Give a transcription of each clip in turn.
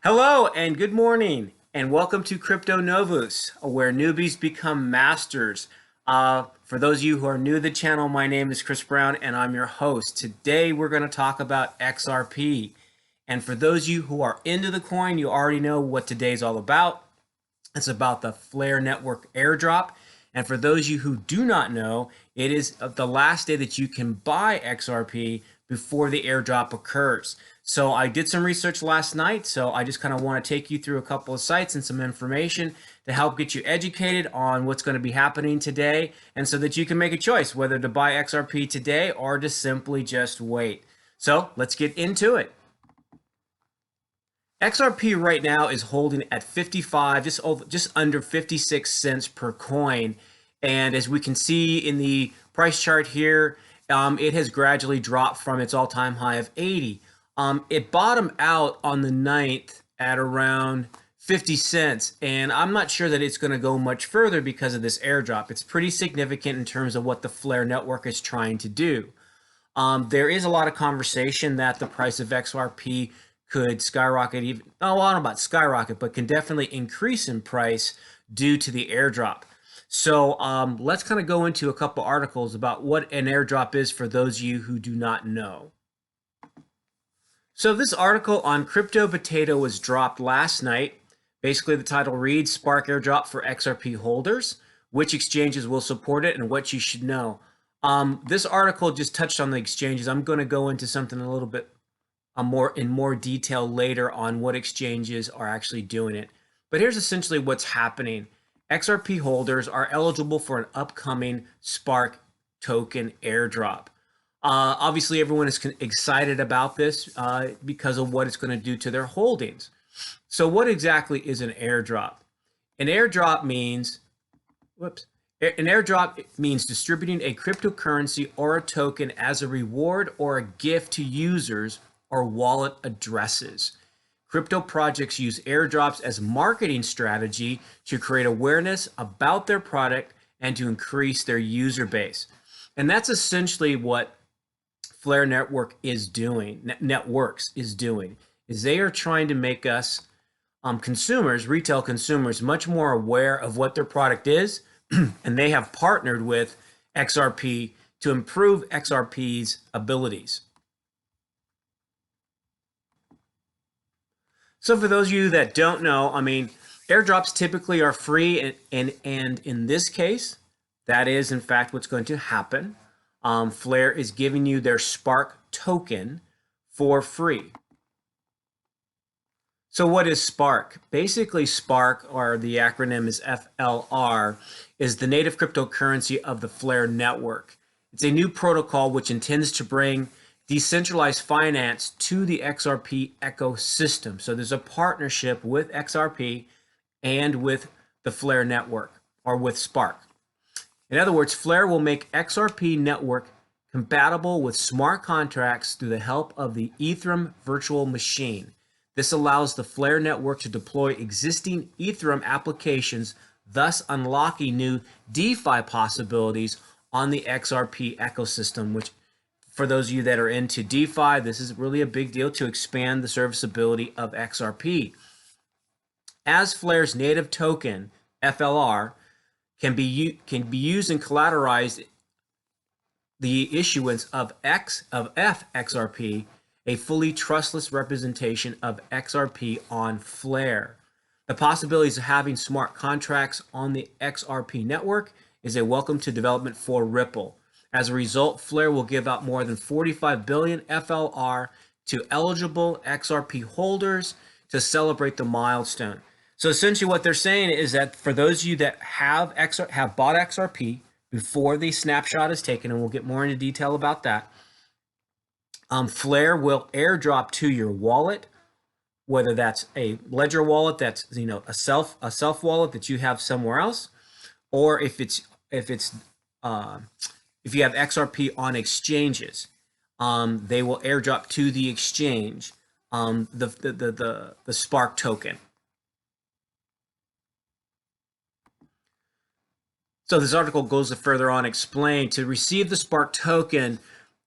Hello and good morning, and welcome to CryptoNovus, where newbies become masters. For those of you who are new to the channel, my name is Chris Brown, and I'm your host. Today, we're going to talk about XRP. And for those of you who are into the coin, you already know what today's all about. It's about the Flare Network airdrop. And for those of you who do not know, it is the last day that you can buy XRP before the airdrop occurs. So I did some research last night, so I just kind of want to take you through a couple of sites and some information to help get you educated on what's going to be happening today, and so that you can make a choice whether to buy XRP today or to simply just wait. So let's get into it. XRP right now is holding at 55, just under 56 cents per coin. And as we can see in the price chart here, it has gradually dropped from its all-time high of 80. It bottomed out on the 9th at around 50 cents, and I'm not sure that it's going to go much further because of this airdrop. It's pretty significant in terms of what the Flare network is trying to do. There is a lot of conversation that the price of XRP could skyrocket, even, oh, I don't know about skyrocket, but can definitely increase in price due to the airdrop. So let's kind of go into a couple articles about what an airdrop is for those of you who do not know. So this article on Crypto Potato was dropped last night. Basically, the title reads, Spark airdrop for XRP holders, which exchanges will support it and what you should know. This article just touched on the exchanges. I'm going to go into something a little bit in more detail later on what exchanges are actually doing it. But here's essentially what's happening. XRP holders are eligible for an upcoming Spark token airdrop. Obviously, everyone is excited about this because of what it's going to do to their holdings. So what exactly is an airdrop? An airdrop means, distributing a cryptocurrency or a token as a reward or a gift to users or wallet addresses. Crypto projects use airdrops as a marketing strategy to create awareness about their product and to increase their user base. And that's essentially what Flare Network is doing, is they are trying to make us consumers, retail consumers, much more aware of what their product is, and they have partnered with XRP to improve XRP's abilities. So for those of you that don't know, airdrops typically are free, and in this case, that is in fact what's going to happen. Flare is giving you their Spark token for free. So what is Spark? Basically, Spark, or the acronym is FLR, is the native cryptocurrency of the Flare network. It's a new protocol which intends to bring decentralized finance to the XRP ecosystem. So there's a partnership with XRP and with the Flare network, or with Spark. In other words, Flare will make XRP network compatible with smart contracts through the help of the Ethereum virtual machine. This allows the Flare network to deploy existing Ethereum applications, thus unlocking new DeFi possibilities on the XRP ecosystem, which, for those of you that are into DeFi, this is really a big deal to expand the serviceability of XRP. As Flare's native token, FLR, can be used and collateralized the issuance of FXRP, a fully trustless representation of XRP on Flare. The possibilities of having smart contracts on the XRP network is a welcome to development for Ripple. As a result, Flare will give out more than 45 billion FLR to eligible XRP holders to celebrate the milestone. So essentially what they're saying is that for those of you that have bought XRP before the snapshot is taken, and we'll get more into detail about that, Flare will airdrop to your wallet, whether that's a Ledger wallet, that's a self wallet that you have somewhere else, or if you have XRP on exchanges, they will airdrop to the exchange the Spark token. So this article goes further on, explain to receive the Spark token,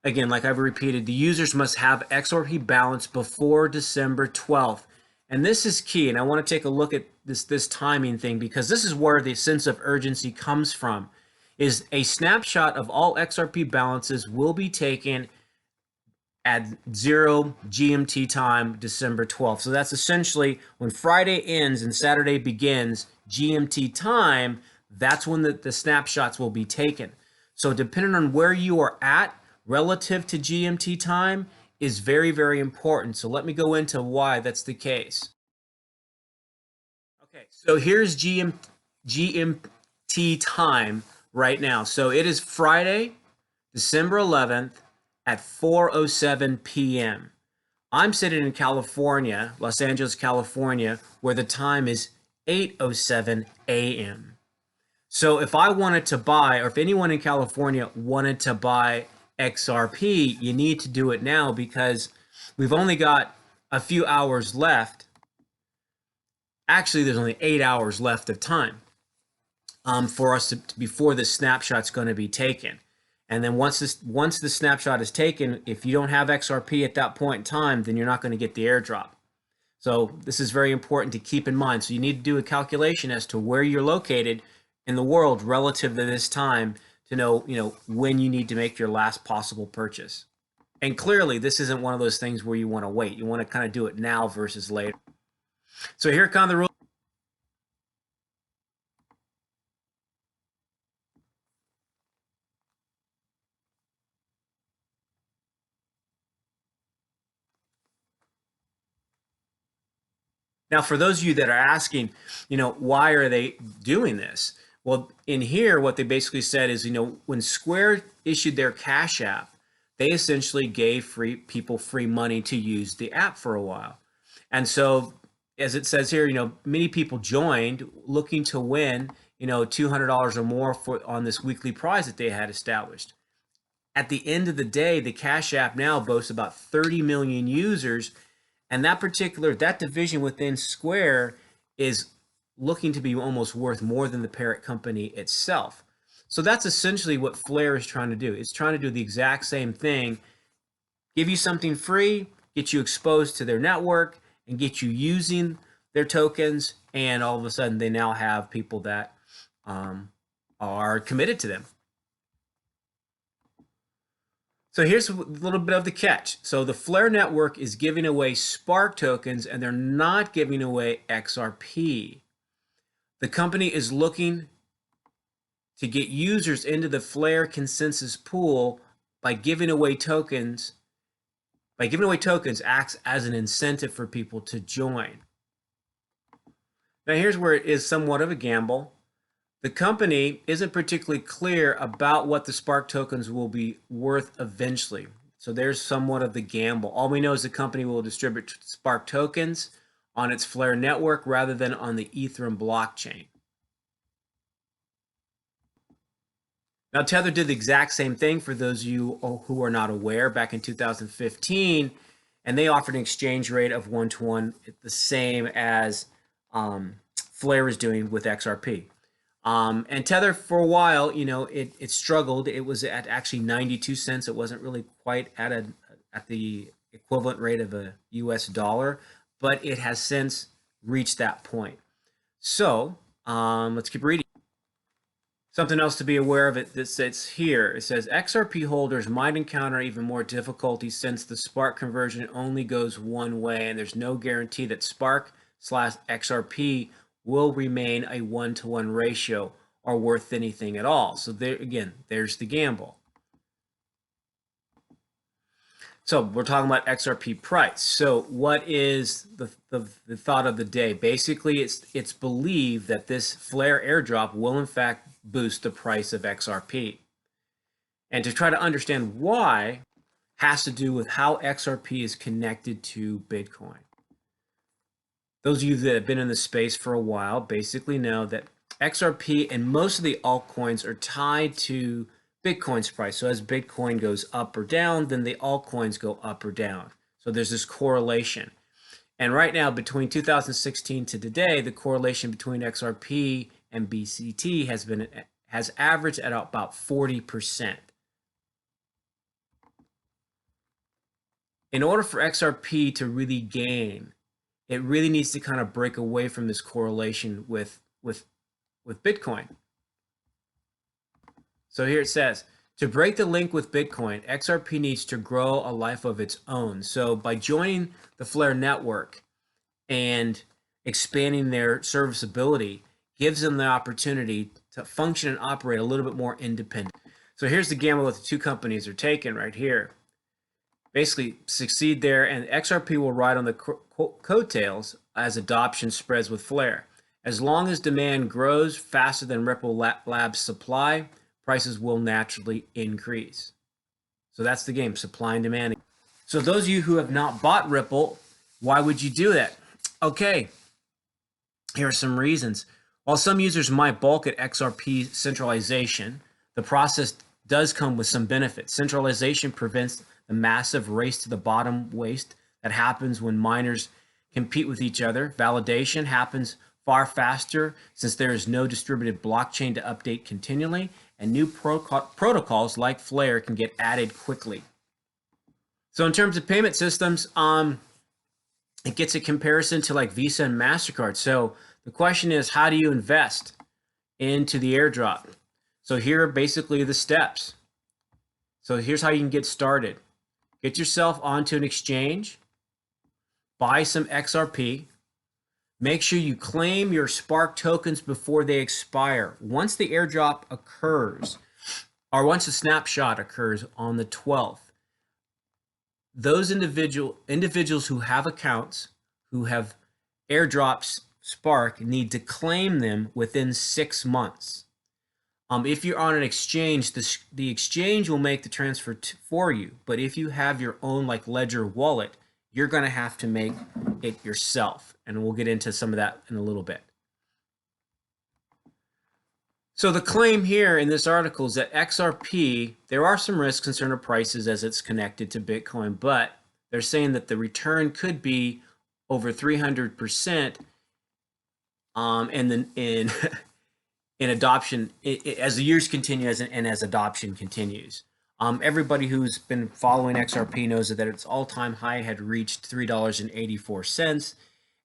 again, like I've repeated, the users must have XRP balance before December 12th And this is key. And I want to take a look at this timing thing, because this is where the sense of urgency comes from. Is a snapshot of all XRP balances will be taken at 0 GMT time, December 12th. So that's essentially when Friday ends and Saturday begins GMT time, that's when the snapshots will be taken. So depending on where you are at relative to GMT time is very, very important. So let me go into why that's the case. Okay, so here's GMT time right now. So it is Friday, December 11th at 4:07 p.m. I'm sitting in California, Los Angeles, California, where the time is 8:07 a.m. So if I wanted to buy, or if anyone in California wanted to buy XRP, you need to do it now, because we've only got a few hours left. Actually, there's only 8 hours left of time for us to before the snapshot's going to be taken. And then once the snapshot is taken, if you don't have XRP at that point in time, then you're not going to get the airdrop. So this is very important to keep in mind. So you need to do a calculation as to where you're located in the world relative to this time to know, when you need to make your last possible purchase. And clearly, this isn't one of those things where you want to wait. You want to kind of do it now versus later. So here come the rules. Now, for those of you that are asking, why are they doing this? Well, in here, what they basically said is, when Square issued their Cash App, they essentially gave people free money to use the app for a while. And so, as it says here, many people joined looking to win, $200 or more on this weekly prize that they had established. At the end of the day, the Cash App now boasts about 30 million users, and that division within Square is looking to be almost worth more than the parent company itself. So that's essentially what Flare is trying to do. It's trying to do the exact same thing, give you something free, get you exposed to their network, and get you using their tokens, and all of a sudden they now have people that are committed to them. So here's a little bit of the catch. So the Flare network is giving away Spark tokens, and they're not giving away XRP. The company is looking to get users into the Flare consensus pool by giving away tokens. By giving away tokens acts as an incentive for people to join. Now here's where it is somewhat of a gamble. The company isn't particularly clear about what the Spark tokens will be worth eventually. So there's somewhat of the gamble. All we know is the company will distribute Spark tokens on its Flare network rather than on the Ethereum blockchain. Now, Tether did the exact same thing, for those of you who are not aware, back in 2015, and they offered an exchange rate of 1-to-1, the same as Flare is doing with XRP. And Tether, for a while, it struggled. It was at actually 92 cents. It wasn't really quite at the equivalent rate of a US dollar, but it has since reached that point. So let's keep reading. Something else to be aware of, that sits here. It says XRP holders might encounter even more difficulty since the Spark conversion only goes one way, and there's no guarantee that Spark/XRP will remain a 1-to-1 ratio or worth anything at all. So there again, there's the gamble. So we're talking about XRP price. So what is the thought of the day? Basically, it's believed that this Flare airdrop will in fact boost the price of XRP. And to try to understand why has to do with how XRP is connected to Bitcoin. Those of you that have been in the space for a while basically know that XRP and most of the altcoins are tied to Bitcoin's price. So as Bitcoin goes up or down, then the altcoins go up or down. So there's this correlation. And right now, between 2016 to today, the correlation between XRP and BCT has averaged at about 40%. In order for XRP to really gain it really needs to kind of break away from this correlation with Bitcoin. So here it says, to break the link with Bitcoin, XRP needs to grow a life of its own. So by joining the Flare network and expanding their serviceability gives them the opportunity to function and operate a little bit more independent. So here's the gamble that the two companies are taking right here. Basically succeed there, and XRP will ride on the coattails as adoption spreads with Flare. As long as demand grows faster than Ripple Labs' supply, prices will naturally increase. So that's the game, supply and demand. So those of you who have not bought Ripple, why would you do that? Okay, here are some reasons. While some users might balk at XRP centralization, the process does come with some benefits. Centralization prevents the massive race to the bottom waste that happens when miners compete with each other. Validation happens far faster since there is no distributed blockchain to update continually, and new protocols like Flare can get added quickly. So in terms of payment systems, it gets a comparison to like Visa and MasterCard. So the question is, how do you invest into the airdrop? So here are basically the steps. So here's how you can get started. Get yourself onto an exchange, buy some XRP, make sure you claim your Spark tokens before they expire. Once the airdrop occurs, or once the snapshot occurs on the 12th, those individuals who have accounts, who have airdrops Spark, need to claim them within 6 months. If you're on an exchange, the exchange will make the transfer for you. But if you have your own like Ledger wallet, you're going to have to make it yourself. And we'll get into some of that in a little bit. So the claim here in this article is that XRP, there are some risks in certain prices as it's connected to Bitcoin, but they're saying that the return could be over 300%, and then in adoption, as the years continue and as adoption continues. Everybody who's been following XRP knows that its all-time high had reached $3.84,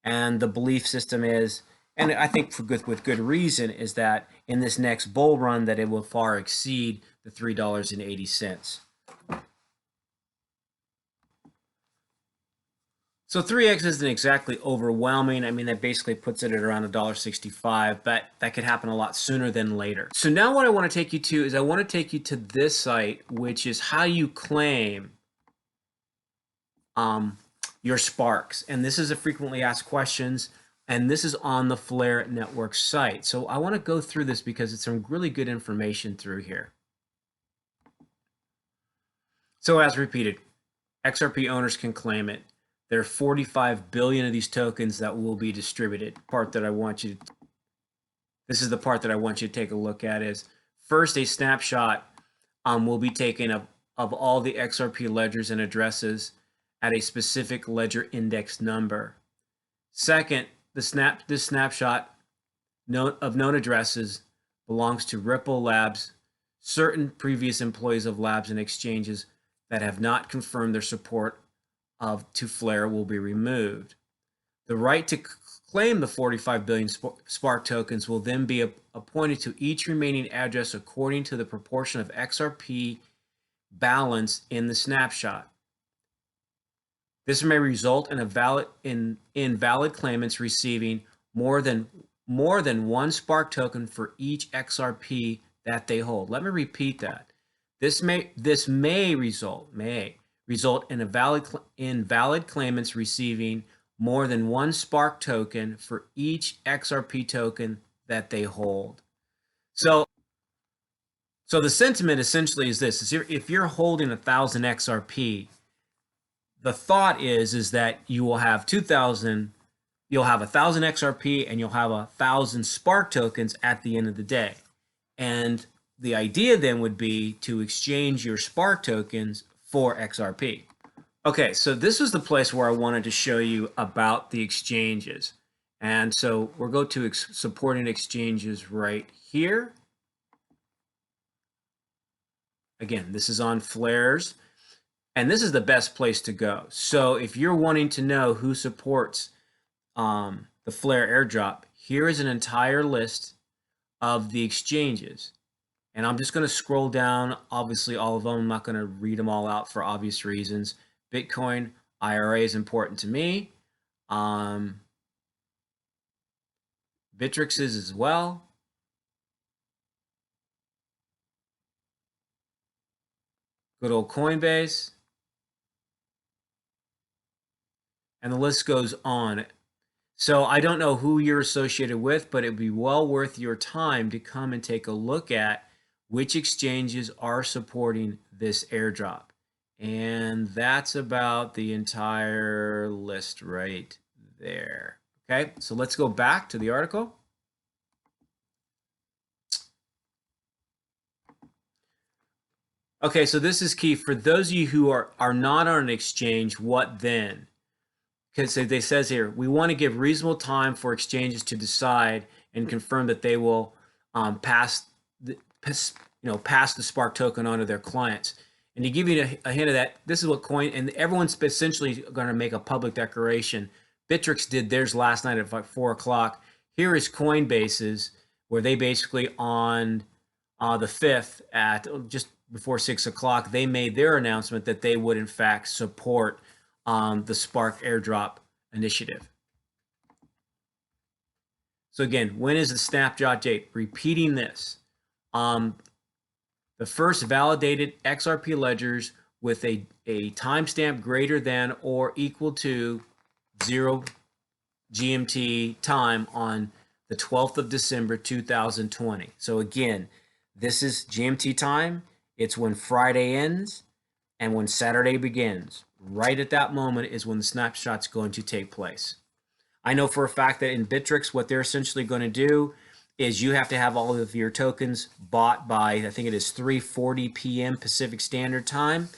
and the belief system is, and I think with good reason, is that in this next bull run that it will far exceed the $3.80. So 3x isn't exactly overwhelming. I mean, that basically puts it at around $1.65, but that could happen a lot sooner than later. So now what I want to take you to is I want to take you to this site, which is how you claim your Sparks. And this is a frequently asked questions, and this is on the Flare Network site. So I want to go through this because it's some really good information through here. So as repeated, XRP owners can claim it. There are 45 billion of these tokens that will be distributed. This is the part that I want you to take a look at is, first, a snapshot will be taken of all the XRP ledgers and addresses at a specific ledger index number. Second, this snapshot of known addresses belongs to Ripple Labs. Certain previous employees of labs and exchanges that have not confirmed their support to Flare will be removed. The right to claim the 45 billion Spark tokens will then be appointed to each remaining address according to the proportion of XRP balance in the snapshot. This may result in invalid claimants receiving more than one Spark token for each XRP that they hold. Let me repeat that. This may result in invalid claimants receiving more than one Spark token for each XRP token that they hold. So the sentiment essentially is this: if you're holding 1,000 XRP, the thought is that you will have 2,000. You'll have 1,000 XRP and you'll have 1,000 Spark tokens at the end of the day. And the idea then would be to exchange your Spark tokens for XRP. Okay, so this was the place where I wanted to show you about the exchanges. And so we'll go to supporting exchanges right here. Again, this is on Flares, and this is the best place to go. So if you're wanting to know who supports the Flare airdrop, here is an entire list of the exchanges. And I'm just going to scroll down, obviously, all of them. I'm not going to read them all out for obvious reasons. Bitcoin, IRA is important to me. Bittrex is as well. Good old Coinbase. And the list goes on. So I don't know who you're associated with, but it would be well worth your time to come and take a look at which exchanges are supporting this airdrop. And that's about the entire list right there. Okay, so let's go back to the article. Okay, so this is key. For those of you who are not on an exchange, what then? Because they says here, we want to give reasonable time for exchanges to decide and confirm that they will pass the Spark token onto their clients. And to give you a hint of that, this is what Coin, and everyone's essentially going to make a public declaration. Bittrex did theirs last night at 4 o'clock. Here is Coinbase's, where they basically on the 5th at just before 6 o'clock, they made their announcement that they would in fact support the Spark airdrop initiative. So again, when is the snapshot date? Repeating this. The first validated XRP ledgers with a timestamp greater than or equal to 0 GMT time on the 12th of December 2020. So again, this is GMT time. It's when Friday ends and when Saturday begins. Right at that moment is when the snapshot's going to take place. I know for a fact that in Bittrex, what they're essentially going to do is you have to have all of your tokens bought by, I think it is 3:40 p.m. Pacific Standard Time.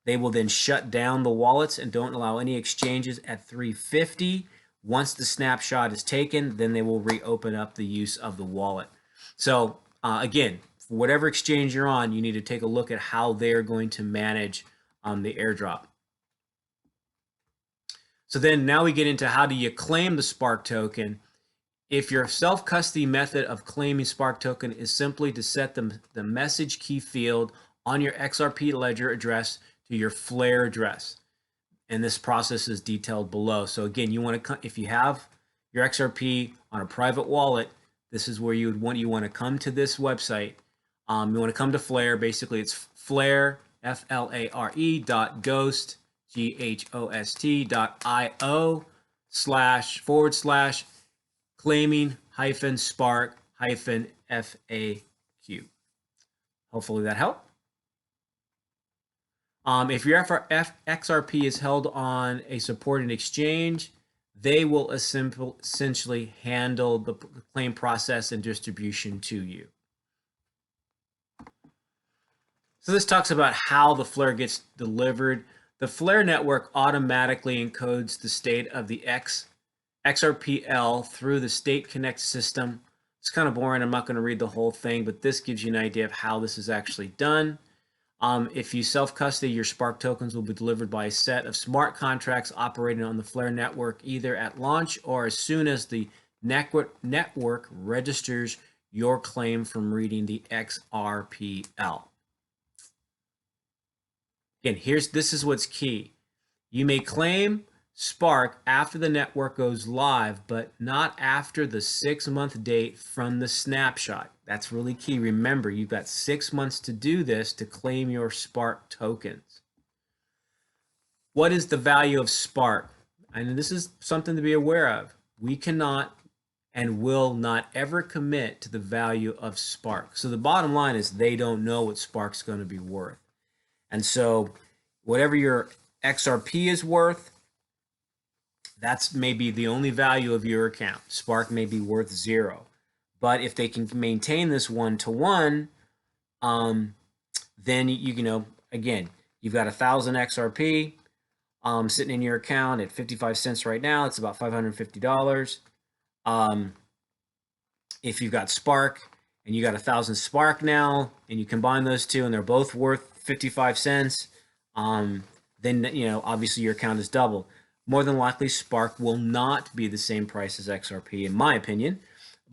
They will then shut down the wallets and don't allow any exchanges at 3:50. Once the snapshot is taken, then they will reopen up the use of the wallet. So again, for whatever exchange you're on, you need to take a look at how they're going to manage the airdrop. So then now we get into how do you claim the Spark token. If your self-custody method of claiming Spark token is simply to set the message key field on your XRP ledger address to your Flare address. And this process is detailed below. So again, you want to, if you have your XRP on a private wallet, this is where you want to come to this website. You want to come to Flare. Basically, it's Flare, FLARE.ghost, GHOST.io// claiming -spark -FAQ. Hopefully that helped. If your XRP is held on a supported exchange, they will essentially handle the claim process and distribution to you. So this talks about how the Flare gets delivered. The Flare network automatically encodes the state of the XRPL through the State Connect system. It's kind of boring. I'm not going to read the whole thing, but this gives you an idea of how this is actually done. If you self-custody, your Spark tokens will be delivered by a set of smart contracts operating on the Flare network either at launch or as soon as the network registers your claim from reading the XRPL. Again, this is what's key. You may claim Spark after the network goes live, but not after the 6-month date from the snapshot. That's really key. Remember, you've got 6 months to do this to claim your Spark tokens. What is the value of Spark? And this is something to be aware of. We cannot and will not ever commit to the value of Spark. So the bottom line is they don't know what Spark's going to be worth. And so whatever your XRP is worth, that's maybe the only value of your account. Spark may be worth 0. But if they can maintain this 1-to-1, then again, you've got 1,000 XRP sitting in your account at 55 cents right now. It's about $550. If you've got Spark and you got 1,000 Spark now, and you combine those two, and they're both worth 55 cents, then obviously your account is double. more than likely Spark will not be the same price as XRP, in my opinion.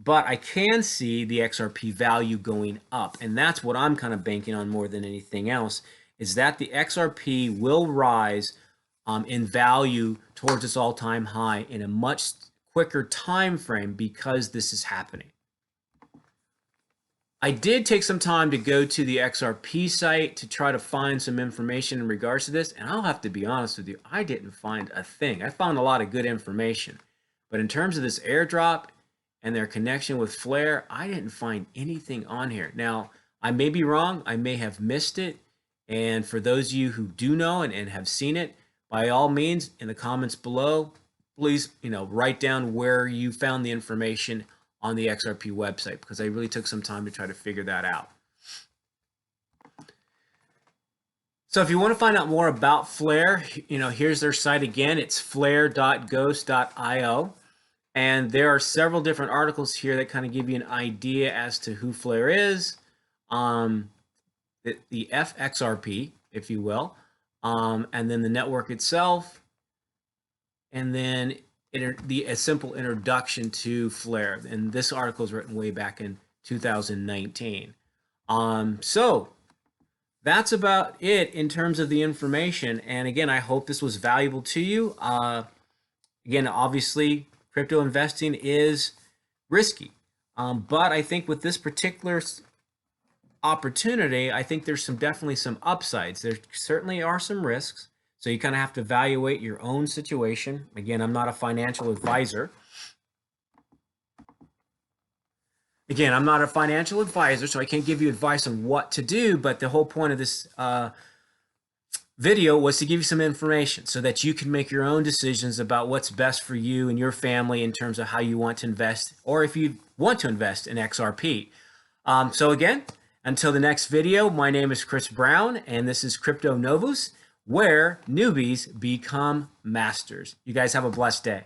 But I can see the XRP value going up, and that's what I'm kind of banking on more than anything else, is that the XRP will rise in value towards its all-time high in a much quicker time frame because this is happening. I did take some time to go to the XRP site to try to find some information in regards to this, and I'll have to be honest with you, I didn't find a thing. I found a lot of good information, but in terms of this airdrop and their connection with Flare, I didn't find anything on here. Now, I may be wrong, I may have missed it, and for those of you who do know and have seen it, by all means, in the comments below, please, write down where you found the information on the XRP website, because I really took some time to try to figure that out. So if you want to find out more about Flare, here's their site again. It's flare.ghost.io. And there are several different articles here that kind of give you an idea as to who Flare is, the FXRP, if you will, and then the network itself, and then a simple introduction to Flare. And this article is written way back in 2019. So that's about it in terms of the information. And again, I hope this was valuable to you. Again, obviously, crypto investing is risky. But I think with this particular opportunity, I think there's definitely some upsides. There certainly are some risks. So you kind of have to evaluate your own situation. Again, I'm not a financial advisor. So I can't give you advice on what to do, but the whole point of this video was to give you some information so that you can make your own decisions about what's best for you and your family in terms of how you want to invest, or if you want to invest in XRP. So again, until the next video, my name is Chris Brown, and this is CryptoNovus, where newbies become masters. You guys have a blessed day.